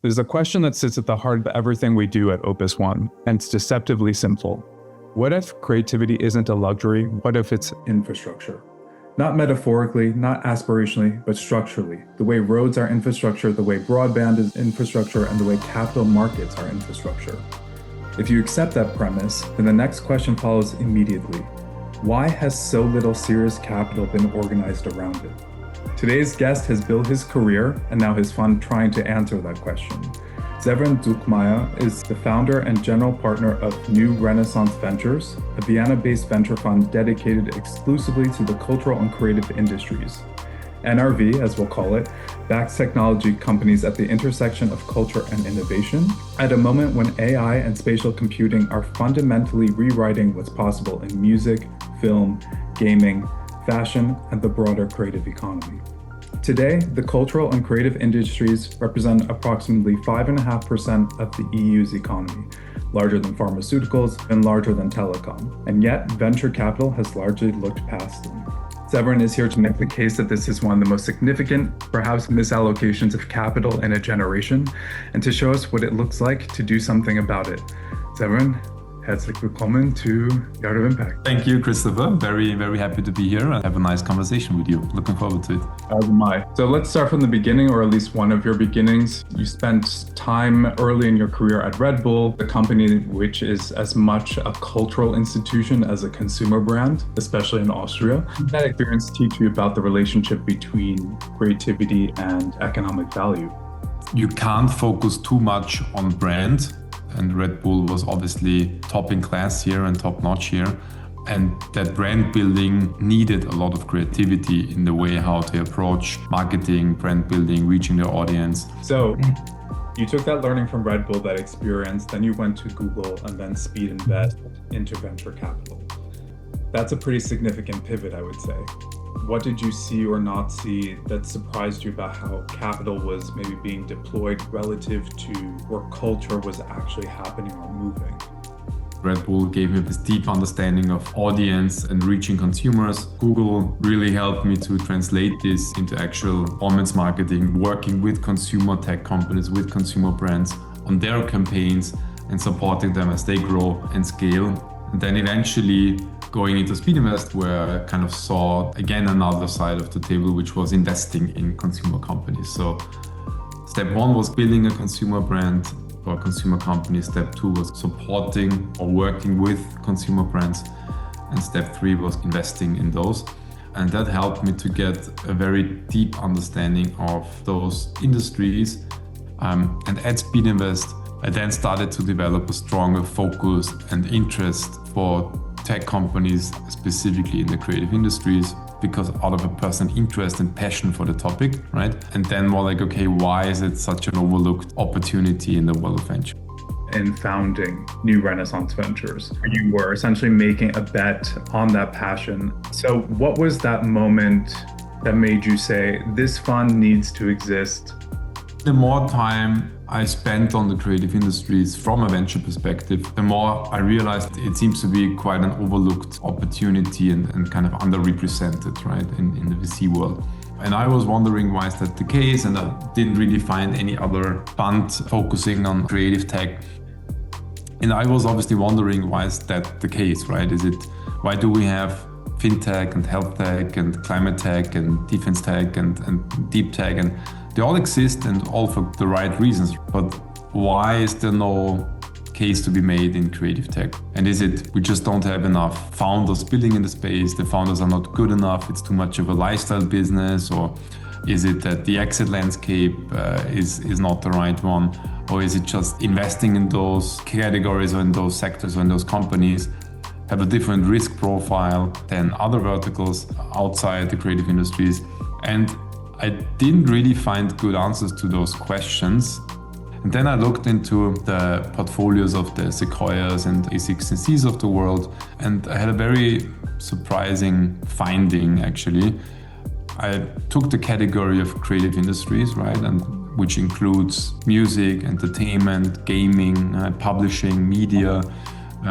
There's a question that sits at the heart of everything we do at Opus One, and it's deceptively simple. What if creativity isn't a luxury? What if it's infrastructure? Not metaphorically, not aspirationally, but structurally. The way roads are infrastructure, the way broadband is infrastructure, and the way capital markets are infrastructure. If you accept that premise, then the next question follows immediately. Why has so little serious capital been organized around it? Today's guest has built his career and now his fund trying to answer that question. Severin Zugmayer is the founder and general partner of New Renaissance Ventures, a Vienna-based venture fund dedicated exclusively to the cultural and creative industries. NRV, as we'll call it, backs technology companies at the intersection of culture and innovation at a moment when AI and spatial computing are fundamentally rewriting what's possible in music, film, gaming, fashion, and the broader creative economy. Today, the cultural and creative industries represent approximately 5.5% of the EU's economy, larger than pharmaceuticals and larger than telecom. And yet, venture capital has largely looked past them. Severin is here to make the case that this is one of the most significant, perhaps misallocations of capital in a generation, and to show us what it looks like to do something about it. Severin, herzlich willkommen to The Art of Impact. Thank you, Christopher. Very, very happy to be here and have a nice conversation with you. Looking forward to it. As am I. So let's start from the beginning, or at least one of your beginnings. You spent time early in your career at Red Bull, a company which is as much a cultural institution as a consumer brand, especially in Austria. Did that experience teach you about the relationship between creativity and economic value? You can't focus too much on brand. And Red Bull was obviously top in class here and top notch here. And that brand building needed a lot of creativity in the way how to approach marketing, brand building, reaching their audience. So you took that learning from Red Bull, that experience, then you went to Google and then Speedinvest into venture capital. That's a pretty significant pivot, I would say. What did you see or not see that surprised you about how capital was maybe being deployed relative to where culture was actually happening or moving? Red Bull gave me this deep understanding of audience and reaching consumers. Google really helped me to translate this into actual performance marketing, working with consumer tech companies, with consumer brands on their campaigns and supporting them as they grow and scale. And then eventually going into Speedinvest, where I kind of saw again another side of the table, which was investing in consumer companies. So step one was building a consumer brand or a consumer company. Step two was supporting or working with consumer brands. And step three was investing in those. And that helped me to get a very deep understanding of those industries. And at Speedinvest, I then started to develop a stronger focus and interest for tech companies, specifically in the creative industries, because out of a personal interest and passion for the topic, right? And then more like, okay, why is it such an overlooked opportunity in the world of venture? In founding New Renaissance Ventures, you were essentially making a bet on that passion. So what was that moment that made you say, this fund needs to exist? The more time I spent on the creative industries from a venture perspective, the more I realized it seems to be quite an overlooked opportunity and kind of underrepresented, right, in the VC world. And I was wondering why is that the case, and I didn't really find any other fund focusing on creative tech. And I was obviously wondering why is that the case, right? Why do we have fintech and health tech and climate tech and defense tech and deep tech, and they all exist and all for the right reasons, but why is there no case to be made in creative tech? And is it we just don't have enough founders building in the space, the founders are not good enough, it's too much of a lifestyle business, or is it that the exit landscape is not the right one, or is it just investing in those categories or in those sectors or in those companies have a different risk profile than other verticals outside the creative industries? And I didn't really find good answers to those questions. And then I looked into the portfolios of the Sequoias and A16Cs of the world, and I had a very surprising finding, actually. I took the category of creative industries, right, and which includes music, entertainment, gaming, publishing, media,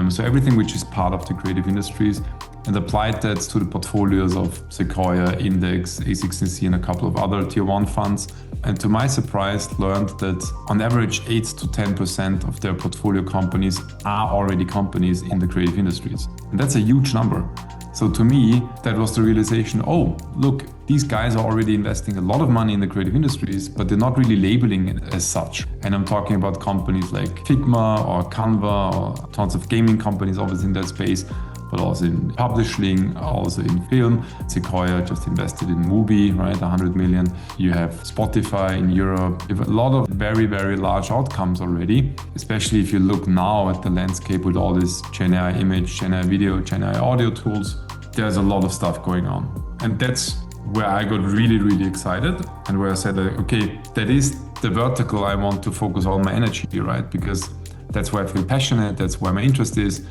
so everything which is part of the creative industries. and applied that to the portfolios of Sequoia, Index, A16Z, and a couple of other tier 1 funds. And to my surprise, learned that on average 8 to 10% of their portfolio companies are already companies in the creative industries. And that's a huge number. So to me, that was the realization, oh, look, these guys are already investing a lot of money in the creative industries, but they're not really labeling it as such. And I'm talking about companies like Figma or Canva or tons of gaming companies obviously in that space, but also in publishing, also in film. Sequoia just invested in Mubi, right, 100 million. You have Spotify in Europe. You have a lot of very, very large outcomes already, especially if you look now at the landscape with all these GenAI image, GenAI video, GenAI audio tools. There's a lot of stuff going on. And that's where I got really, really excited and where I said, okay, that is the vertical I want to focus all my energy, right? Because that's where I feel passionate, that's where my interest is.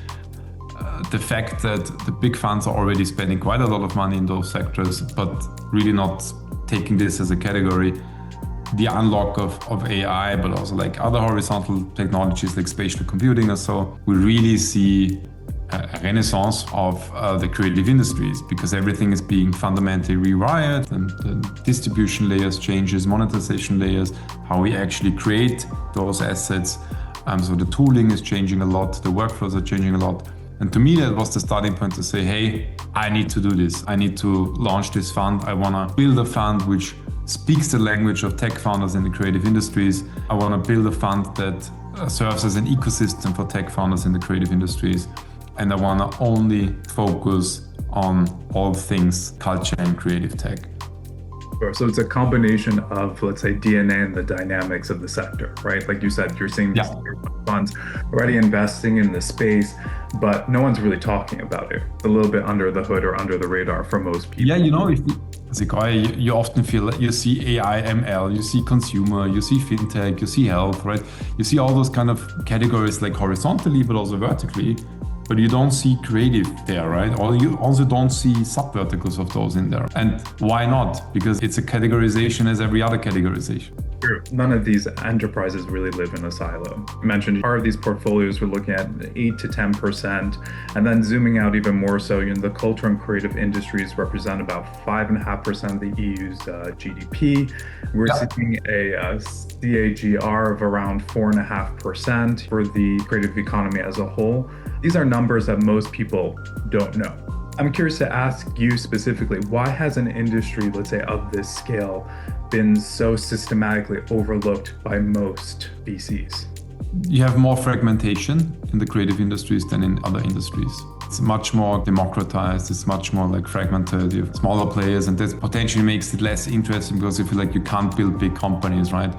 The fact that the big funds are already spending quite a lot of money in those sectors, but really not taking this as a category. The unlock of AI, but also like other horizontal technologies like spatial computing or so, we really see a renaissance of the creative industries because everything is being fundamentally rewired and the distribution layers changes, monetization layers, how we actually create those assets. So the tooling is changing a lot, the workflows are changing a lot. And to me, that was the starting point to say, hey, I need to do this. I need to launch this fund. I want to build a fund which speaks the language of tech founders in the creative industries. I want to build a fund that serves as an ecosystem for tech founders in the creative industries. And I want to only focus on all things culture and creative tech. Sure. So it's a combination of, let's say, DNA and the dynamics of the sector, right? Like you said, you're seeing these funds already investing in the space, but no one's really talking about it. It's a little bit under the hood or under the radar for most people. Yeah, you often feel that you see AI, ML, you see consumer, you see fintech, you see health, right? You see all those kind of categories like horizontally, but also vertically. But you don't see creative there, right? Or you also don't see sub-verticals of those in there. And why not? Because it's a categorization as every other categorization. True. None of these enterprises really live in a silo. You mentioned part of these portfolios we're looking at 8 to 10%, and then zooming out even more so, the culture and creative industries represent about 5.5% of the EU's GDP. We're seeing a CAGR of around 4.5% for the creative economy as a whole. These are numbers that most people don't know. I'm curious to ask you specifically, why has an industry, let's say, of this scale been so systematically overlooked by most VCs? You have more fragmentation in the creative industries than in other industries. It's much more democratized, it's much more like fragmented, you have smaller players, and that potentially makes it less interesting because you feel like you can't build big companies, right?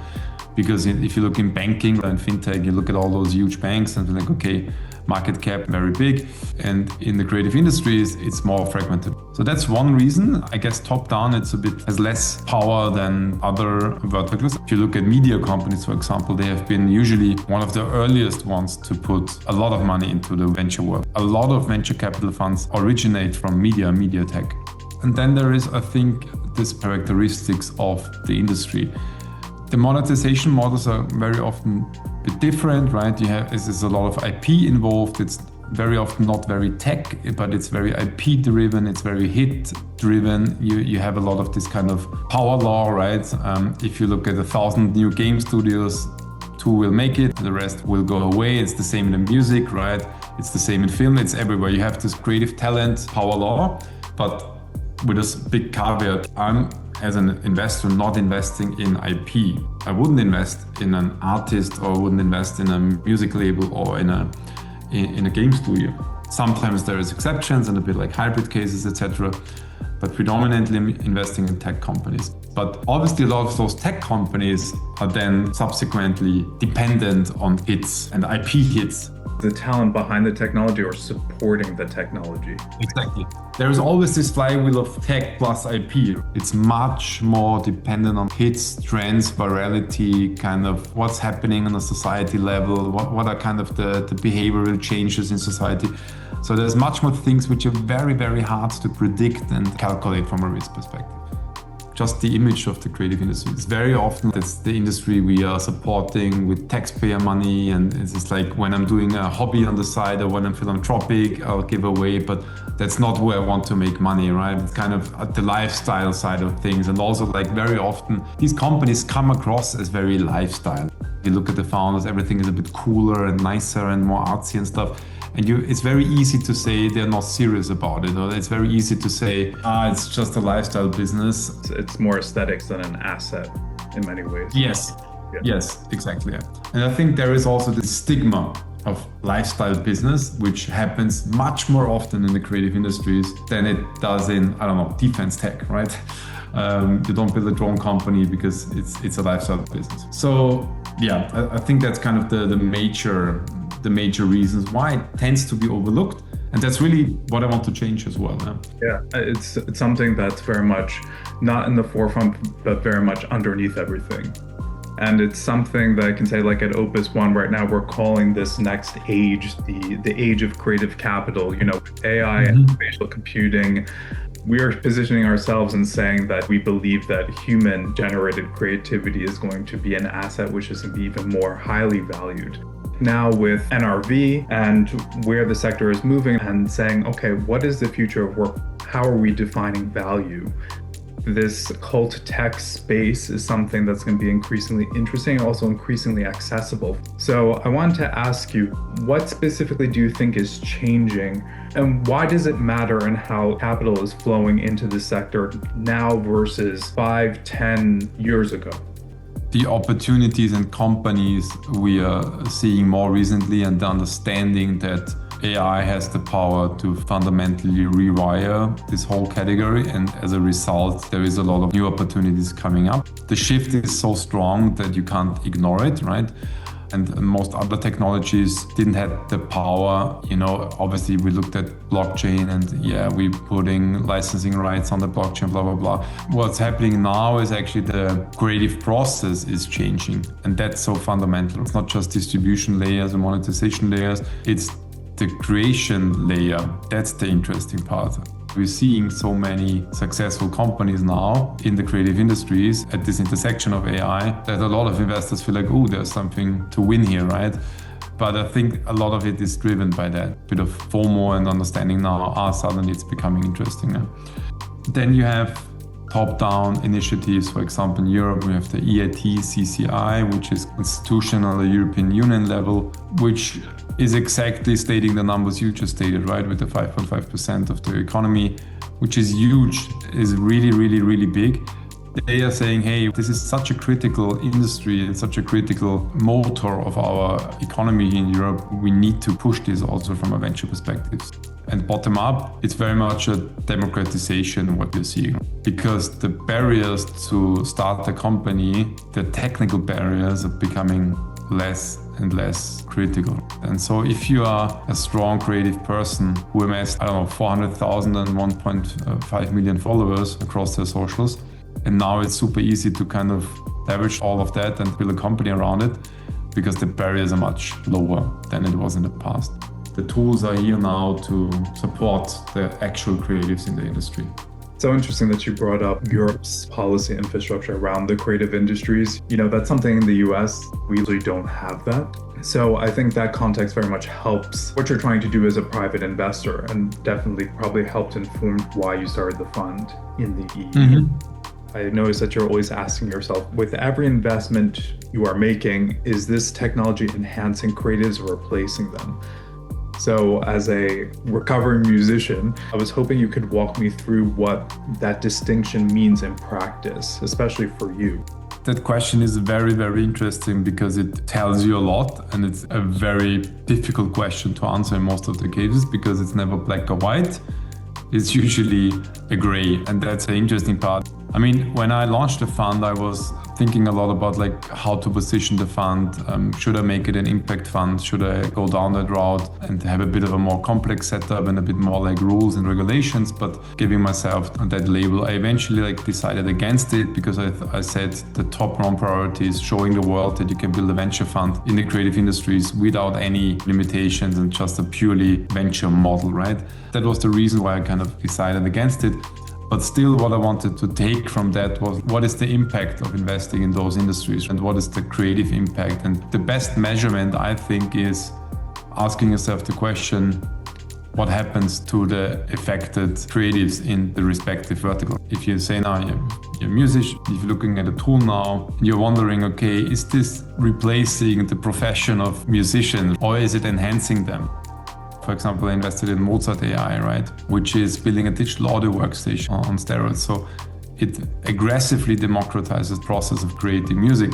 Because if you look in banking and fintech, you look at all those huge banks and you're like, okay, market cap very big. And in the creative industries, it's more fragmented. So that's one reason. I guess top down, it's has less power than other verticals. If you look at media companies, for example, they have been usually one of the earliest ones to put a lot of money into the venture world. A lot of venture capital funds originate from media tech. And then there is, I think, this characteristics of the industry. The monetization models are very often a bit different, right? There's a lot of IP involved. It's very often not very tech, but it's very IP driven. It's very hit driven. You have a lot of this kind of power law, right? If you look at 1,000 new game studios, 2 will make it, the rest will go away. It's the same in music, right? It's the same in film. It's everywhere. You have this creative talent, power law, but with this big caveat, I'm, as an investor, not investing in IP. I wouldn't invest in an artist or wouldn't invest in a music label or in a game studio. Sometimes there is exceptions and a bit like hybrid cases, etc. But predominantly I'm investing in tech companies. But obviously a lot of those tech companies are then subsequently dependent on hits and IP hits. The talent behind the technology or supporting the technology. Exactly. There is always this flywheel of tech plus IP. It's much more dependent on hits, trends, virality, kind of what's happening on a society level, what are kind of the behavioral changes in society. So there's much more things which are very, very hard to predict and calculate from a risk perspective. just the image of the creative industry. It's very often it's the industry we are supporting with taxpayer money, and it's just like when I'm doing a hobby on the side or when I'm philanthropic, I'll give away, but that's not where I want to make money, right? It's kind of at the lifestyle side of things. And also like very often these companies come across as very lifestyle. You look at the founders, everything is a bit cooler and nicer and more artsy and stuff. And it's very easy to say they're not serious about it, or it's very easy to say, it's just a lifestyle business. It's more aesthetics than an asset in many ways. Yes, Yeah. yes, exactly. Yeah. And I think there is also the stigma of lifestyle business, which happens much more often in the creative industries than it does in, I don't know, defense tech, right? You don't build a drone company because it's a lifestyle business. So yeah, I think that's kind of the major reasons why it tends to be overlooked. And that's really what I want to change as well. Yeah, it's something that's very much not in the forefront, but very much underneath everything. And it's something that I can say, like at Opus One right now, we're calling this next age the age of creative capital. You know, AI and spatial computing. We are positioning ourselves and saying that we believe that human-generated creativity is going to be an asset which is going to be even more highly valued. Now with NRV and where the sector is moving and saying, okay, what is the future of work? How are we defining value? This cult tech space is something that's going to be increasingly interesting and also increasingly accessible. So I wanted to ask you, what specifically do you think is changing, and why does it matter in how capital is flowing into the sector now versus 5-10 years ago? The opportunities and companies we are seeing more recently, and the understanding that AI has the power to fundamentally rewire this whole category, and as a result there is a lot of new opportunities coming up. The shift is so strong that you can't ignore it, right? And most other technologies didn't have the power. You know, obviously we looked at blockchain and we're putting licensing rights on the blockchain, blah, blah, blah. What's happening now is actually the creative process is changing. And that's so fundamental. It's not just distribution layers and monetization layers. It's the creation layer. That's the interesting part. We're seeing so many successful companies now in the creative industries at this intersection of AI that a lot of investors feel like, oh, there's something to win here, right? But I think a lot of it is driven by that bit of FOMO and understanding now, suddenly it's becoming interesting. Then you have top-down initiatives. For example, in Europe, we have the EIT CCI, which is institutional at the European Union level, which is exactly stating the numbers you just stated, right? With the 5.5% of the economy, which is huge, is really, really, really big. They are saying, hey, this is such a critical industry and such a critical motor of our economy in Europe. We need to push this also from a venture perspective. And bottom up, it's very much a democratization of what you're seeing. Because the barriers to start a company, the technical barriers are becoming less and less critical. And so if you are a strong creative person who amassed, 400,000 and 1.5 million followers across their socials, and now it's super easy to kind of leverage all of that and build a company around it because the barriers are much lower than it was in the past. The tools are here now to support the actual creatives in the industry. So interesting that you brought up Europe's policy infrastructure around the creative industries. You know, that's something in the US, we usually don't have that. So I think that context very much helps what you're trying to do as a private investor, and definitely probably helped inform why you started the fund in the EU. I noticed that you're always asking yourself, with every investment you are making, is this technology enhancing creatives or replacing them? So as a recovering musician, I was hoping you could walk me through what that distinction means in practice, especially for you. That question is very, very interesting because it tells you a lot, and it's a very difficult question to answer in most of the cases because it's never black or white. It's usually a gray, and that's the interesting part. I mean, when I launched the fund, I was thinking a lot about like how to position the fund. Should I make it an impact fund? Should I go down that route and have a bit of a more complex setup and a bit more like rules and regulations, but giving myself that label? I eventually decided against it because I said the top one priority is showing the world that you can build a venture fund in the creative industries without any limitations and just a purely venture model, right? That was the reason why I kind of decided against it. But still, what I wanted to take from that was what is the impact of investing in those industries and what is the creative impact? And the best measurement, I think, is asking yourself the question, what happens to the affected creatives in the respective vertical? If you say now you're a musician, if you're looking at a tool now, you're wondering, okay, is this replacing the profession of musician or is it enhancing them? For example, I invested in Mozart AI, right? Which is building a digital audio workstation on steroids. So it aggressively democratizes the process of creating music,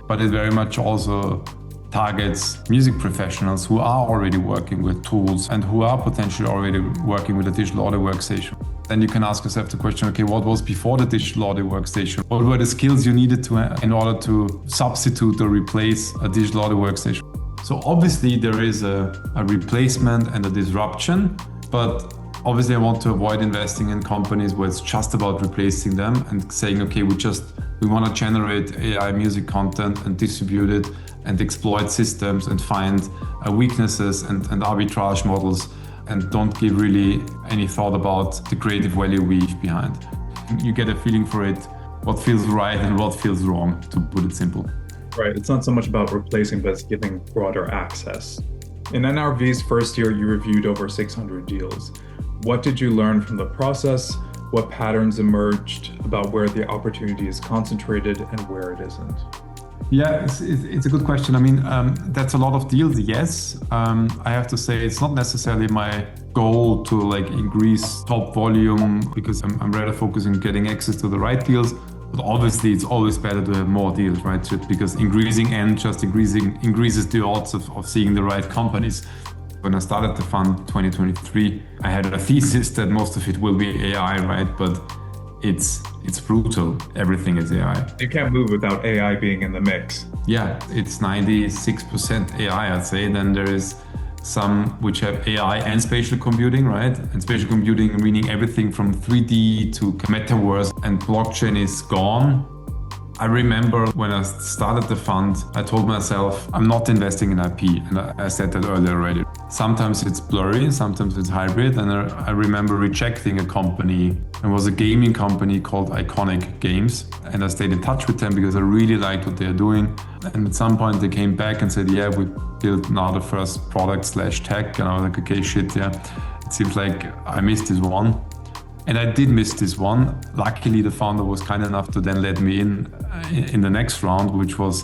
but it very much also targets music professionals who are already working with tools and who are potentially already working with a digital audio workstation. Then you can ask yourself the question, okay, what was before the digital audio workstation? What were the skills you needed to in order to substitute or replace a digital audio workstation? So obviously there is a replacement and a disruption, but obviously I want to avoid investing in companies where it's just about replacing them and saying, okay, we want to generate AI music content and distribute it and exploit systems and find weaknesses and arbitrage models and don't give really any thought about the creative value we leave behind. You get a feeling for it, what feels right and what feels wrong, to put it simple. Right. It's not so much about replacing, but it's giving broader access. In NRV's first year, you reviewed over 600 deals. What did you learn from the process? What patterns emerged about where the opportunity is concentrated and where it isn't? Yeah, it's a good question. I mean, that's a lot of deals, yes. I have to say it's not necessarily my goal to increase top volume because I'm rather focused on getting access to the right deals. But obviously, it's always better to have more deals, right? Because increasing increases the odds of seeing the right companies. When I started the fund 2023, I had a thesis that most of it will be AI, right? But it's brutal. Everything is AI. You can't move without AI being in the mix. Yeah, it's 96% AI, I'd say. Then there is some which have AI and spatial computing, right? And spatial computing meaning everything from 3D to metaverse, and blockchain is gone. I remember when I started the fund, I told myself, I'm not investing in IP. And I said that earlier already. Sometimes it's blurry, sometimes it's hybrid. And I remember rejecting a company. It was a gaming company called Iconic Games. And I stayed in touch with them because I really liked what they're doing. And at some point they came back and said, yeah, we built now the first product/tech. And I was like, okay, shit, yeah. It seems like I missed this one. And I did miss this one. Luckily, the founder was kind enough to then let me in the next round, which was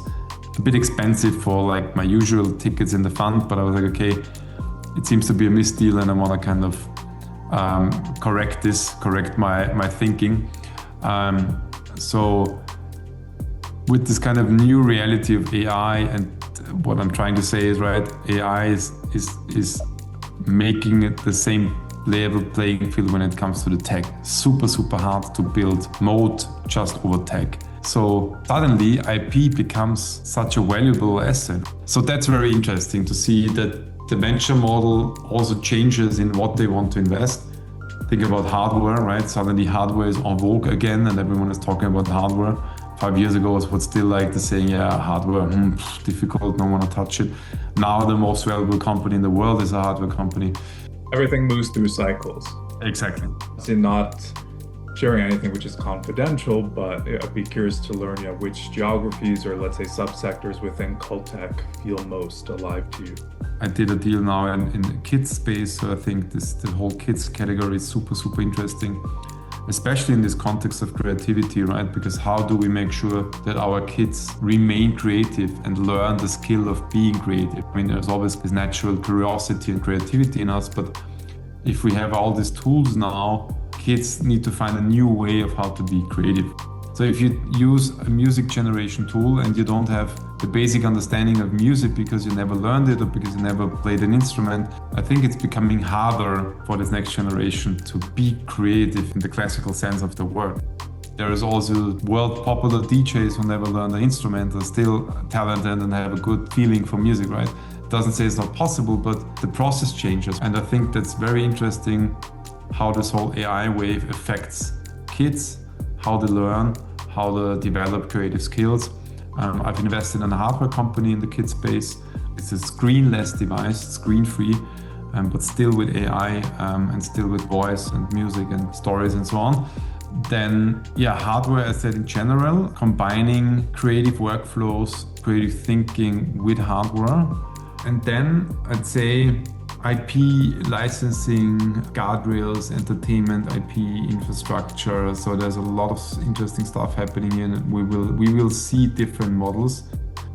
a bit expensive for my usual tickets in the fund. But I was like, okay, it seems to be a missed deal and I want to kind of correct my thinking. So with this kind of new reality of AI, and what I'm trying to say is, right, AI is making it the same level playing field when it comes to the tech. Super hard to build moat just over tech. So suddenly IP becomes such a valuable asset. So that's very interesting to see that the venture model also changes in what they want to invest. Think about hardware, right? Suddenly hardware is en vogue again and everyone is talking about hardware. 5 years ago it was still the saying, yeah, hardware, difficult, no one to touch it. Now the most valuable company in the world is a hardware company. Everything moves through cycles. Exactly. So not sharing anything which is confidential, but I'd be curious to learn which geographies or let's say subsectors within Caltech feel most alive to you. I did a deal now in the kids space, so I think the whole kids category is super interesting, especially in this context of creativity, right? Because how do we make sure that our kids remain creative and learn the skill of being creative? I mean, there's always this natural curiosity and creativity in us, but if we have all these tools now, kids need to find a new way of how to be creative. So if you use a music generation tool and you don't have the basic understanding of music because you never learned it or because you never played an instrument, I think it's becoming harder for this next generation to be creative in the classical sense of the word. There is also world popular DJs who never learned an instrument are still talented and have a good feeling for music, right? Doesn't say it's not possible, but the process changes. And I think that's very interesting how this whole AI wave affects kids, how they learn, how they develop creative skills. I've invested in a hardware company in the kids space. It's a screen-less device, screen-free, but still with AI and still with voice and music and stories and so on. Then, hardware, as said, in general, combining creative workflows, creative thinking with hardware. And then I'd say IP licensing, guardrails, entertainment, IP infrastructure. So there's a lot of interesting stuff happening here, and we will see different models.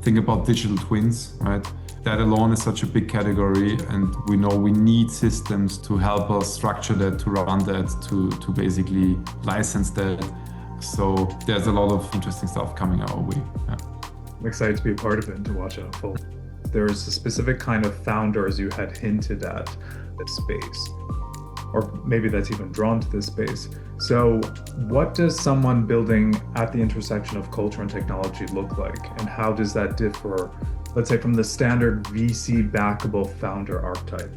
Think about digital twins, right? That alone is such a big category, and we know we need systems to help us structure that, to run that, to basically license that. So there's a lot of interesting stuff coming our way. Yeah. I'm excited to be a part of it and to watch it unfold. There's a specific kind of founder, as you had hinted at, this space, or maybe that's even drawn to this space. So what does someone building at the intersection of culture and technology look like? And how does that differ, let's say, from the standard VC backable founder archetype?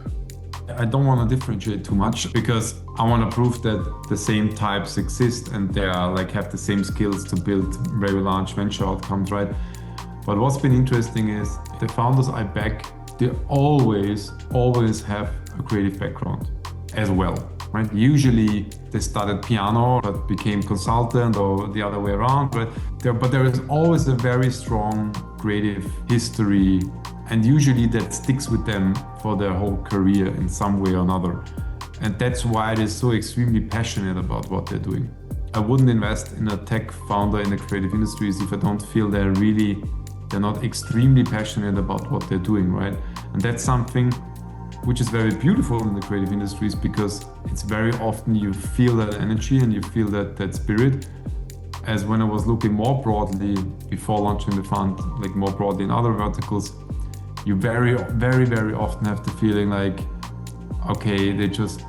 I don't want to differentiate too much because I want to prove that the same types exist and they are have the same skills to build very large venture outcomes, right? But what's been interesting is the founders I back, they always have a creative background as well, right? Usually they started piano but became consultant or the other way around, right? But there is always a very strong creative history, and usually that sticks with them for their whole career in some way or another. And that's why they're so extremely passionate about what they're doing. I wouldn't invest in a tech founder in the creative industries if I don't feel they're not extremely passionate about what they're doing, right? And that's something which is very beautiful in the creative industries, because it's very often you feel that energy and you feel that spirit. As when I was looking more broadly before launching the fund, more broadly in other verticals, you very, very, very often have the feeling okay, they just,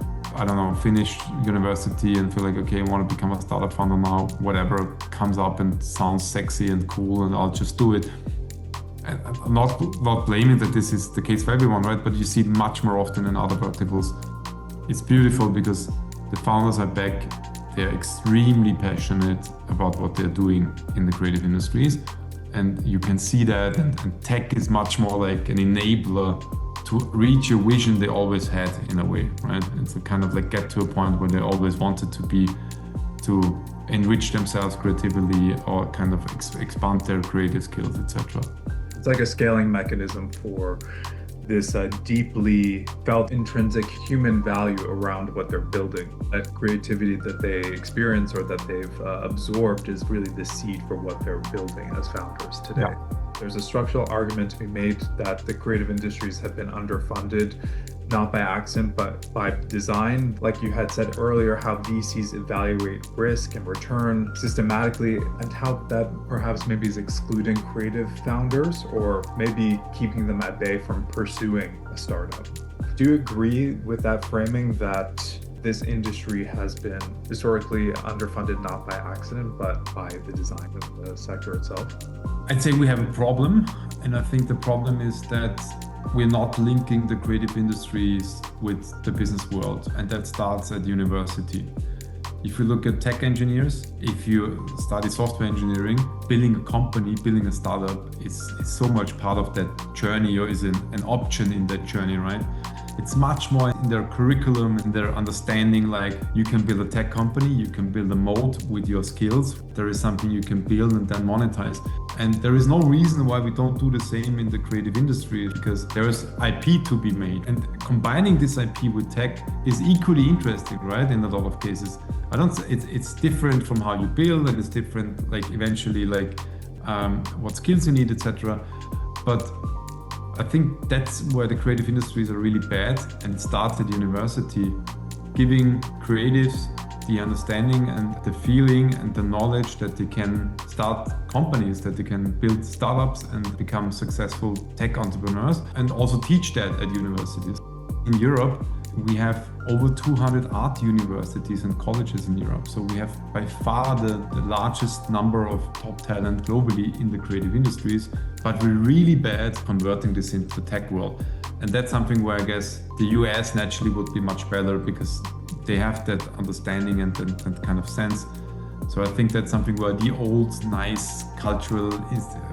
finished university and feel okay, I want to become a startup founder now. Whatever comes up and sounds sexy and cool, and I'll just do it. And I'm not blaming that this is the case for everyone, right? But you see it much more often in other verticals. It's beautiful because the founders I back, they're extremely passionate about what they're doing in the creative industries. And you can see that, and tech is much more like an enabler to reach a vision they always had in a way, right? It's a kind of get to a point where they always wanted to be, to enrich themselves creatively or kind of expand their creative skills, etc. It's like a scaling mechanism for this deeply felt intrinsic human value around what they're building. That creativity that they experience or that they've absorbed is really the seed for what they're building as founders today. Yeah. There's a structural argument to be made that the creative industries have been underfunded, not by accident, but by design. Like you had said earlier, how VCs evaluate risk and return systematically, and how that perhaps maybe is excluding creative founders or maybe keeping them at bay from pursuing a startup. Do you agree with that framing that this industry has been historically underfunded, not by accident, but by the design of the sector itself? I'd say we have a problem, and I think the problem is that we're not linking the creative industries with the business world, and that starts at university. If you look at tech engineers, if you study software engineering, building a company, building a startup is so much part of that journey, or is an option in that journey, right? It's much more in their curriculum, in their understanding, you can build a tech company, you can build a moat with your skills. There is something you can build and then monetize. And there is no reason why we don't do the same in the creative industry, because there is IP to be made. And combining this IP with tech is equally interesting, right? In a lot of cases. It's different from how you build, and it's different, eventually, what skills you need, etc. But I think that's where the creative industries are really bad, and it starts at university, giving creatives the understanding and the feeling and the knowledge that they can start companies, that they can build startups and become successful tech entrepreneurs, and also teach that at universities. In Europe, we have over 200 art universities and colleges in Europe. So we have by far the largest number of top talent globally in the creative industries, but we're really bad converting this into the tech world. And that's something where I guess the US naturally would be much better, because they have that understanding and that kind of sense. So I think that's something where the old, nice cultural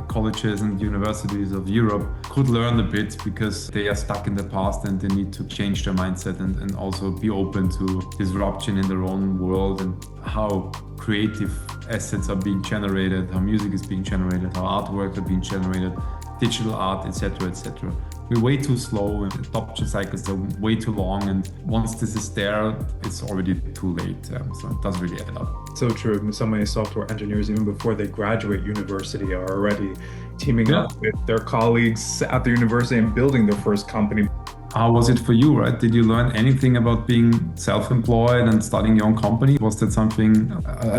colleges and universities of Europe could learn a bit, because they are stuck in the past and they need to change their mindset and also be open to disruption in their own world, and how creative assets are being generated, how music is being generated, how artwork are being generated, digital art, etc., etc. We're way too slow, and adoption cycles are way too long, and once this is there, it's already too late. So it doesn't really add up. So true. So many software engineers, even before they graduate university, are already teaming up with their colleagues at the university and building their first company. How was it for you, right? Did you learn anything about being self-employed and starting your own company? Was that something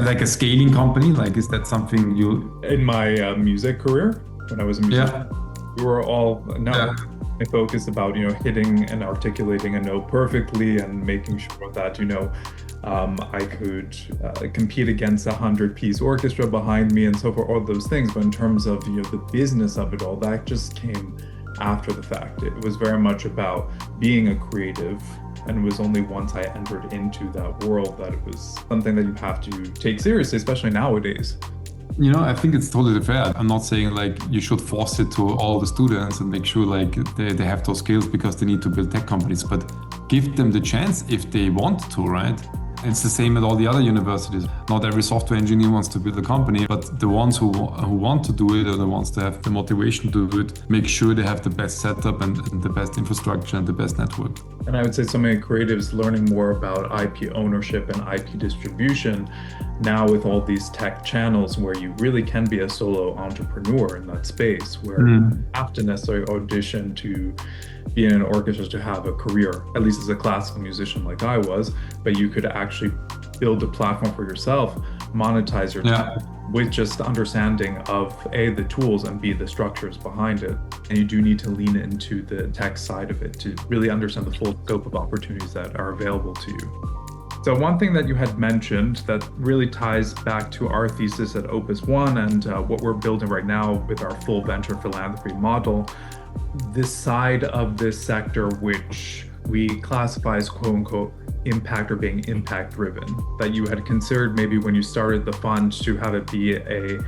like a scaling company? Like, is that something you... In my music career, when I was a musician, we were all... I focused about, hitting and articulating a note perfectly and making sure that, I could compete against 100-piece orchestra behind me and so forth, all those things. But in terms of, the business of it all, that just came after the fact. It was very much about being a creative, and it was only once I entered into that world that it was something that you have to take seriously, especially nowadays. I think it's totally fair. I'm not saying like you should force it to all the students and make sure like they have those skills because they need to build tech companies, but give them the chance if they want to, right? It's the same at all the other universities. Not every software engineer wants to build a company, but the ones who want to do it, or the ones that have the motivation to do it, make sure they have the best setup and the best infrastructure and the best network. And I would say so many creatives learning more about IP ownership and IP distribution now with all these tech channels, where you really can be a solo entrepreneur in that space, where you have to necessarily audition to be in an orchestra to have a career, at least as a classical musician like I was, but you could actually build a platform for yourself, monetize your time with just understanding of A, the tools, and B, the structures behind it. And you do need to lean into the tech side of it to really understand the full scope of opportunities that are available to you. So one thing that you had mentioned that really ties back to our thesis at Opus One and what we're building right now with our full venture philanthropy model, this side of this sector, which we classify as quote unquote impact or being impact driven, that you had considered maybe when you started the fund to have it be a,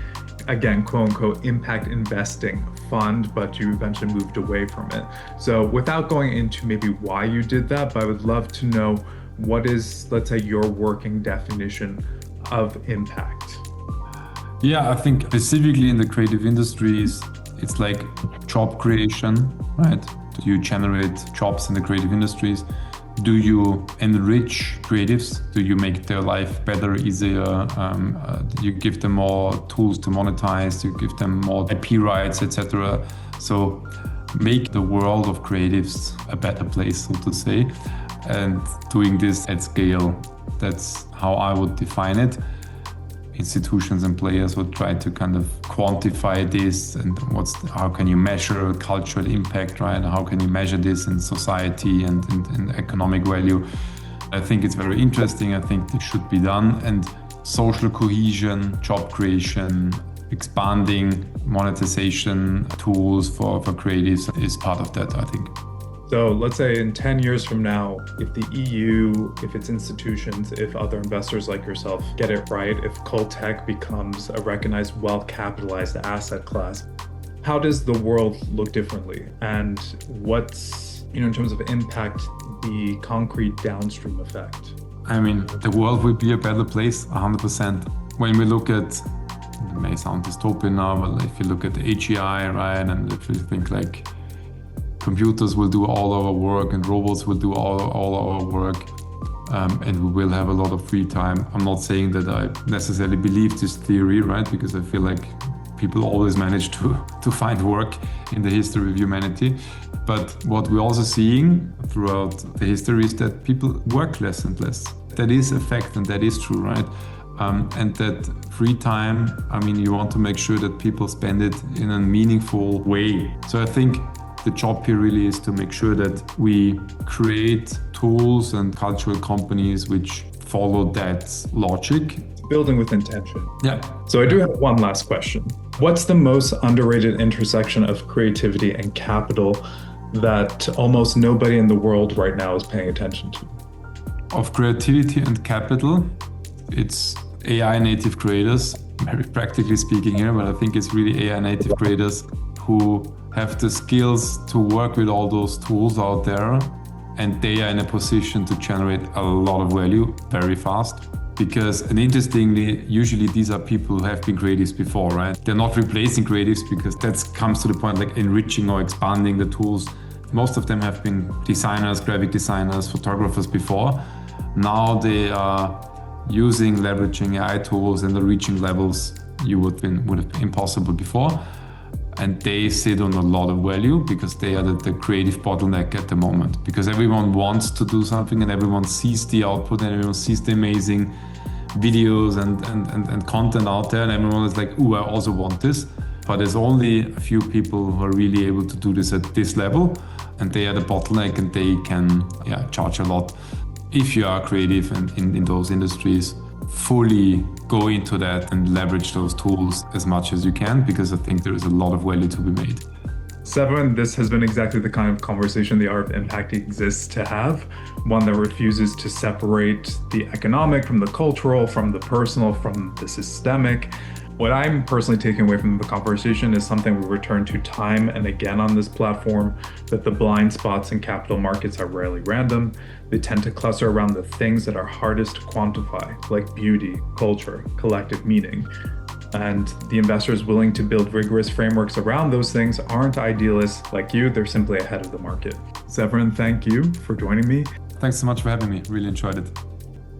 again, quote unquote impact investing fund, but you eventually moved away from it. So without going into maybe why you did that, but I would love to know what is, let's say, your working definition of impact? Yeah, I think specifically in the creative industries, it's like job creation, right? Do you generate jobs in the creative industries? Do you enrich creatives? Do you make their life better, easier? Do you give them more tools to monetize? Do you give them more IP rights, etc.? So make the world of creatives a better place, so to say. And doing this at scale, that's how I would define it. Institutions and players would try to kind of quantify this, and how can you measure cultural impact, right? How can you measure this in society and economic value? I think it's very interesting. I think this should be done. And social cohesion, job creation, expanding monetization tools for creatives is part of that, I think. So let's say in 10 years from now, if the EU, if its institutions, if other investors like yourself get it right, if cult tech becomes a recognized, well-capitalized asset class, how does the world look differently? And what's, in terms of impact, the concrete downstream effect? I mean, the world will be a better place, 100%. When we look at, it may sound dystopian now, but if you look at the AGI, right, and if you think like, computers will do all our work and robots will do all our work, and we will have a lot of free time. I'm not saying that I necessarily believe this theory, right? Because I feel like people always manage to find work in the history of humanity. But what we're also seeing throughout the history is that people work less and less. That is a fact, and that is true, right? And that free time, I mean, you want to make sure that people spend it in a meaningful way. So I think the job here really is to make sure that we create tools and cultural companies which follow that logic. Building with intention. Yeah. So I do have one last question. What's the most underrated intersection of creativity and capital that almost nobody in the world right now is paying attention to? Of creativity and capital, it's AI native creators, very practically speaking here, but I think it's really AI native creators who have the skills to work with all those tools out there, and they are in a position to generate a lot of value very fast. And interestingly, usually these are people who have been creatives before, right? They're not replacing creatives, because that comes to the point like enriching or expanding the tools. Most of them have been designers, graphic designers, photographers before. Now they are leveraging AI tools and they're reaching levels would have been impossible before. And they sit on a lot of value because they are the creative bottleneck at the moment. Because everyone wants to do something and everyone sees the output and everyone sees the amazing videos and content out there, and everyone is like, ooh, I also want this. But there's only a few people who are really able to do this at this level, and they are the bottleneck, and they can charge a lot. If you are creative and in those industries, fully go into that and leverage those tools as much as you can, because I think there is a lot of value to be made. Severin, this has been exactly the kind of conversation the Art of Impact exists to have, one that refuses to separate the economic from the cultural, from the personal, from the systemic. What I'm personally taking away from the conversation is something we return to time and again on this platform, that the blind spots in capital markets are rarely random. They tend to cluster around the things that are hardest to quantify, like beauty, culture, collective meaning. And the investors willing to build rigorous frameworks around those things aren't idealists like you, they're simply ahead of the market. Severin, thank you for joining me. Thanks so much for having me, really enjoyed it.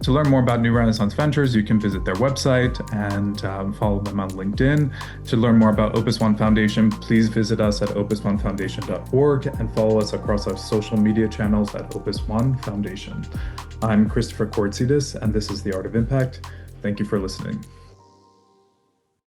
To learn more about New Renaissance Ventures, you can visit their website and follow them on LinkedIn. To learn more about Opus One Foundation, please visit us at opusonefoundation.org and follow us across our social media channels at Opus One Foundation. I'm Christopher Coritsidis, and this is The Art of Impact. Thank you for listening.